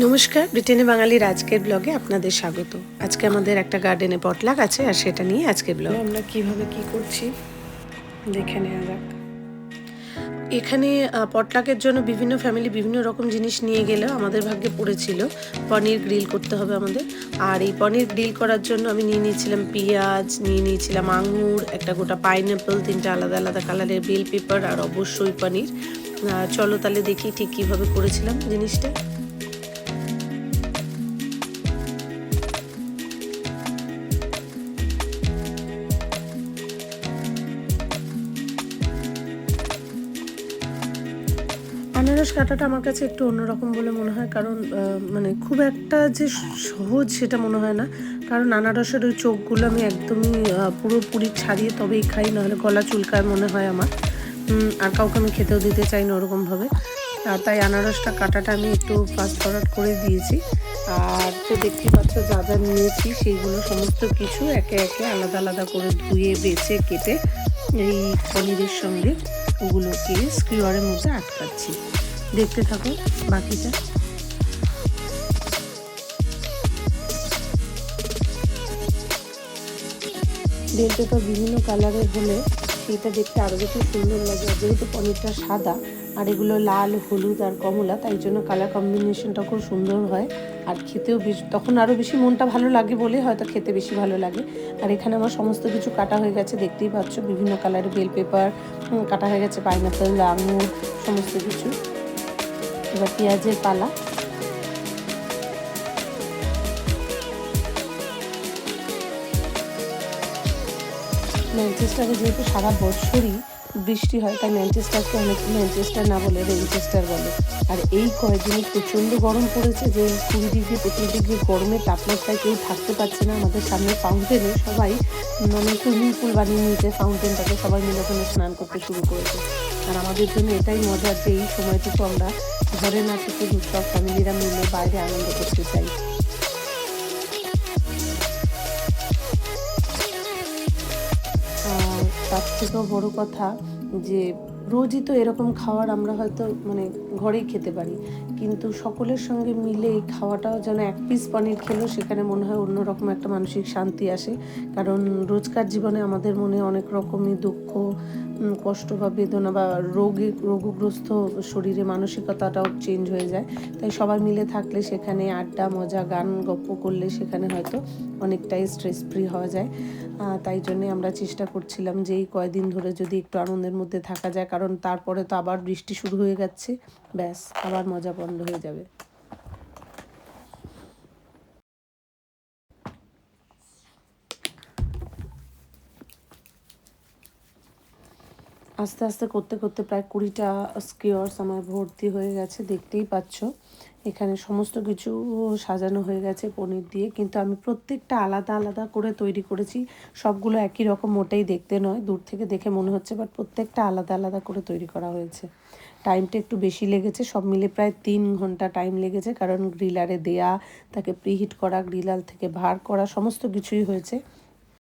নমস্কার, ব্রিটেনে বাঙালির আজকের ব্লগে আপনাদের স্বাগত। আজকে আমাদের একটা গার্ডেনে পটলাক আছে, আর সেটা নিয়ে আজকের ব্লগ। আমরা কিভাবে কি করছি দেখে নেওয়া যাক। এখানে পটলাকের জন্য বিভিন্ন ফ্যামিলি বিভিন্ন রকম জিনিস নিয়ে গেলেও আমাদের ভাগ্যে পড়েছিল পনির গ্রিল করতে হবে আমাদের। আর এই পনির গ্রিল করার জন্য আমি নিয়ে নিয়েছিলাম পেঁয়াজ, নিয়ে নিয়েছিলাম আঙুর, একটা গোটা পাইনঅ্যাপল, 3টে আলাদা আলাদা কালারের বেল পেপার, আর অবশ্যই পনির। চলো তাহলে দেখি ঠিক কীভাবে করেছিলাম জিনিসটা। আনারস কাটাটা আমার কাছে একটু অন্যরকম বলে মনে হয়, কারণ মানে খুব একটা যে সহজ সেটা মনে হয় না। কারণ আনারসের ওই চোখগুলো আমি একদমই পুরোপুরি ছাড়িয়ে তবেই খাই, নাহলে গলা চুলকায় মনে হয় আমার। আর কাউকে আমি খেতেও দিতে চাই না ওরকমভাবে। তাই আনারসটা কাটাটা আমি একটু ফাস্ট ফরওয়ার্ড করে দিয়েছি। আর তো দেখতেই পাচ্ছ যা যা নিয়েছি সেইগুলো সমস্ত কিছু একে একে আলাদা আলাদা করে ধুয়ে বেছে কেটে এই পনিরের সঙ্গে ওগুলোকে স্কিওয়ারের মধ্যে আটকাচ্ছি। দেখতে থাকো বাকিটা। বেল পেপার বিভিন্ন কালারের হলে সেটা দেখতে আরও বেশি সুন্দর লাগে। যেহেতু পনিরটা সাদা আর এগুলো লাল, হলুদ আর কমলা, তাই জন্য কালার কম্বিনেশনটা খুব সুন্দর হয়। আর খেতেও বেশ তখন আরও বেশি মনটা ভালো লাগে বলে হয়তো খেতে বেশি ভালো লাগে। আর এখানে আমার সমস্ত কিছু কাটা হয়ে গেছে, দেখতেই পাচ্ছ বিভিন্ন কালারের বেল পেপার কাটা হয়ে গেছে, পাইনঅ্যাপল, আঙুর, সমস্ত কিছু। এবার পেঁয়াজের পালা। ম্যানচেস্টারে যেহেতু সারা বছরই বৃষ্টি হয়, তাই ম্যানচেস্টারকে অনেক ম্যানচেস্টার না বলে রেনচেস্টার বলে। আর এই কয়েকদিনে প্রচণ্ড গরম পড়েছে, যে 20 ডিগ্রি 25 ডিগ্রি গরমের তাপমাত্রায় কেউ থাকতে পারছে না। আমাদের সামনে ফাউন্টেনে সবাই মানে সুইমিং পুল বানিয়ে নিয়েছে, ফাউন্টেনটাকে সবাই মিলে ওখানে স্নান করতে শুরু করেছে। আর আমাদের জন্য এটাই মজার যে এই সময়টুকু আমরা ঘরে না থেকে সব ফ্যামিলিরা মিলে বাইরে আনন্দ করতে চাই। তার থেকেও বড় কথা যে রোজই তো এরকম খাবার আমরা হয়তো মানে ঘরেই খেতে পারি, কিন্তু সকলের সঙ্গে মিলে এই খাওয়াটাও যেন এক পিস পনির খেলেও সেখানে মনে হয় অন্যরকম একটা মানসিক শান্তি আসে। কারণ রোজকার জীবনে আমাদের মনে অনেক রকমই দুঃখ, কষ্ট বা বেদনা বা রোগগ্রস্ত শরীরে মানসিকতাটাও চেঞ্জ হয়ে যায়। তাই সবাই মিলে থাকলে সেখানে আড্ডা, মজা, গান, গপ্প করলে সেখানে হয়তো অনেকটাই স্ট্রেস ফ্রি হওয়া যায়। তাই জন্যে আমরা চেষ্টা করছিলাম যে এই কয়দিন ধরে যদি একটু আনন্দের মধ্যে থাকা যায়, কারণ তারপরে তো আবার বৃষ্টি শুরু হয়ে যাচ্ছে, ব্যাস আবার মজা বন্ধ হয়ে যাবে। আস্তে আস্তে করতে করতে প্রায় 20টা স্কিওয়ার্স আমার ভর্তি হয়ে গেছে, দেখতেই পাচ্ছ। এখানে সমস্ত কিছু সাজানো হয়ে গেছে পনির দিয়ে, কিন্তু আমি প্রত্যেকটা আলাদা আলাদা করে তৈরি করেছি। সবগুলো একই রকম মোটেই দেখতে নয়, দূর থেকে দেখে মনে হচ্ছে, বাট প্রত্যেকটা আলাদা আলাদা করে তৈরি করা হয়েছে। টাইমটা একটু বেশি লেগেছে, সব মিলে প্রায় 3 ঘন্টা টাইম লেগেছে, কারণ গ্রিলারে দেয়া, তাকে প্রিহিট করা, গ্রিলার থেকে ভার করা, সমস্ত কিছুই হয়েছে।